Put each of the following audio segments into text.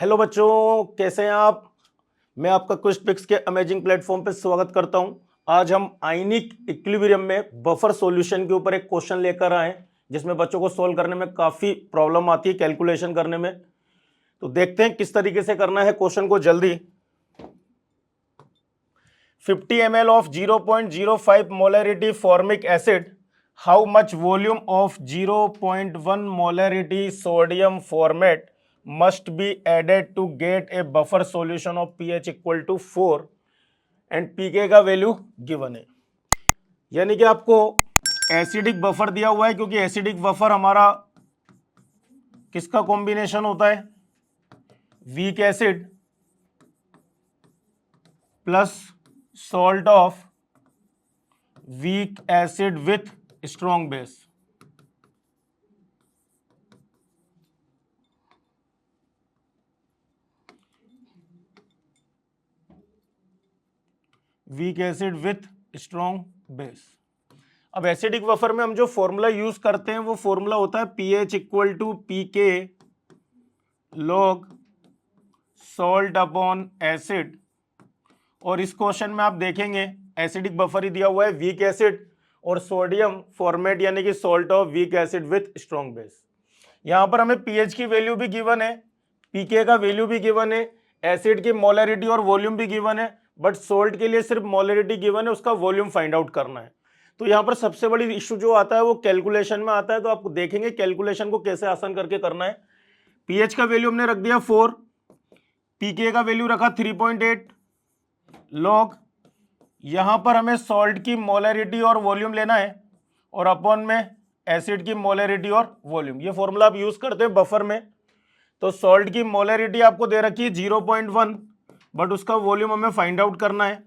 Hello बच्चों, कैसे हैं आप। मैं आपका क्विज पिक्स के अमेजिंग प्लेटफॉर्म पे स्वागत करता हूं। आज हम आयनिक इक्विलिब्रियम में बफर सॉल्यूशन के ऊपर एक क्वेश्चन लेकर आए जिसमें बच्चों को सोल्व करने में काफ़ी प्रॉब्लम आती है, कैलकुलेशन करने में। तो देखते हैं किस तरीके से करना है क्वेश्चन को जल्दी। 50 ml of 0.05 molarity formic acid, how much volume of 0.1 molarity sodium formate must be added to get a buffer solution of pH equal to 4 and pK का वैल्यू गिवन है। यानी कि आपको एसिडिक बफर दिया हुआ है, क्योंकि एसिडिक बफर हमारा किसका कॉम्बिनेशन होता है, weak acid plus salt of weak acid with strong base। Weak acid with strong base. अब एसिडिक बफर में हम जो फॉर्मूला यूज करते हैं वो फॉर्मूला होता है pH equal to pK log salt upon acid. और इस क्वेश्चन में आप देखेंगे एसिडिक बफर ही दिया हुआ है, वीक एसिड और सोडियम फॉर्मेट यानी कि salt of weak acid with strong base. यहां पर हमें pH की वैल्यू भी गिवन है, pK का वैल्यू भी गिवन है, एसिड की मोलरिटी और वॉल्यूम भी गिवन है, बट सोल्ट के लिए सिर्फ मोलरिटी गिवन है, उसका वॉल्यूम फाइंड आउट करना है। तो यहाँ पर सबसे बड़ी इश्यू जो आता है वो कैलकुलेशन में आता है। तो आप देखेंगे कैलकुलेशन को कैसे आसान करके करना है। pH का वैल्यू हमने रख दिया 4, pK का वैल्यू रखा 3.8 लॉग, यहां पर हमें सॉल्ट की मोलरिटी और वॉल्यूम लेना है और अपॉन में एसिड की मोलरिटी और वॉल्यूम। ये फॉर्मूला आप यूज करते हैं बफर में। तो सॉल्ट की मोलरिटी आपको दे रखी है 0.1, बट उसका वॉल्यूम हमें फाइंड आउट करना है।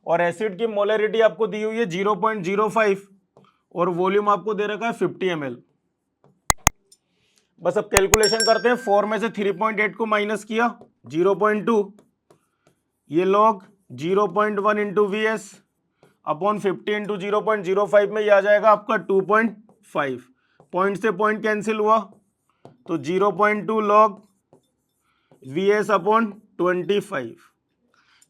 और एसिड की मोलरिटी आपको दी हुई है 0.05 और वॉल्यूम आपको दे रखा है 50 ml। बस अब कैलकुलेशन करते हैं। 4 में से 3.8 को माइनस किया 0.2, ये log 0.1 into V S upon 50 into 0.05 में ये आ जाएगा आपका 2.5। पॉइंट से पॉइंट कैंसिल हुआ तो 0.2 लॉग वी एस अपॉन 25।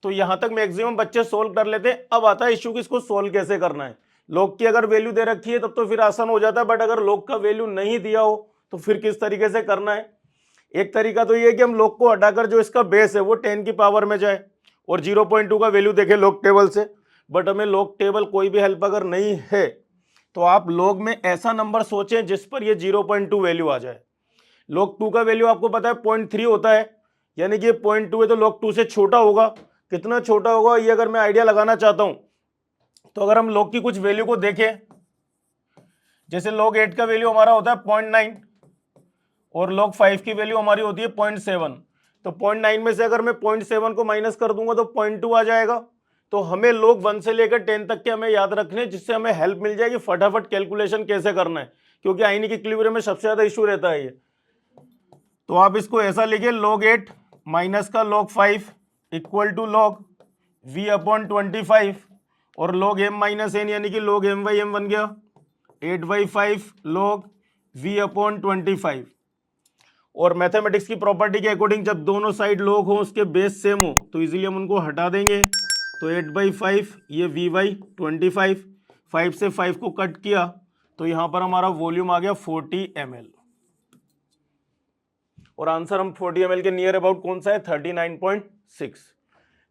तो यहां तक मैक्सिमम बच्चे सोल्व कर लेते हैं। अब आता है इश्यू कि इसको सोल्व कैसे करना है। लॉग की अगर वैल्यू दे रखी है तब तो फिर आसान हो जाता है, बट अगर लॉग का वैल्यू नहीं दिया हो तो फिर किस तरीके से करना है। एक तरीका तो ये है कि हम लॉग को हटाकर जो इसका बेस है वो 10 की पावर में जाए और 0.2 का वैल्यू देखें लॉग टेबल से। बट हमें लॉग टेबल कोई भी हेल्प अगर नहीं है तो आप लॉग में ऐसा नंबर सोचें जिस पर ये 0.2 वैल्यू आ जाए। लॉग 2 का वैल्यू आपको पता है 0.3 होता है, यानी कि 0.2 है तो लॉग 2 से छोटा होगा। कितना छोटा होगा ये अगर मैं आइडिया लगाना चाहता हूं तो अगर हम लॉग की कुछ वैल्यू को देखें, जैसे लॉग 8 का वैल्यू हमारा होता है 0.9 और log 5 की वैल्यू हमारी होती है 0.7। तो 0.9 में से अगर मैं 0.7 को माइनस कर दूंगा तो 0.2 आ जाएगा। तो हमें log 1 से लेकर 10 तक के हमें याद रखने, जिससे हमें हेल्प मिल जाएगी फटाफट कैलकुलेशन कैसे करना है, क्योंकि आयनिक इक्विलिब्रियम में सबसे ज्यादा इशू रहता है ये। तो आप इसको ऐसा लिखिए, log 8 माइनस का log 5 equal to log v upon 25 और log m माइनस n यानी कि log m बाई m बन गया 8/5 log v अपॉन 25। और मैथमेटिक्स की प्रॉपर्टी के अकॉर्डिंग जब दोनों साइड लॉग हो उसके बेस सेम हो तो इजीली हम उनको हटा देंगे। तो 8/5 ये v/25, 5 से 5 को कट किया तो यहां पर हमारा वॉल्यूम आ गया 40 ml। और आंसर हम 40 ml के नियर अबाउट कौन सा है, 39.6।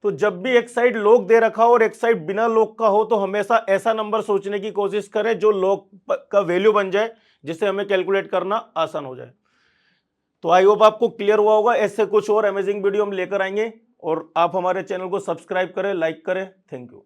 तो जब भी एक साइड लॉग दे रखा हो और एक साइड बिना लॉग का हो तो हमेशा ऐसा नंबर सोचने की कोशिश करें जो लॉग का वैल्यू बन जाए, जिससे हमें कैलकुलेट करना आसान हो जाए। तो आई होप आपको क्लियर हुआ होगा। ऐसे कुछ और अमेजिंग वीडियो हम लेकर आएंगे और आप हमारे चैनल को सब्सक्राइब करें, लाइक करें। Thank you.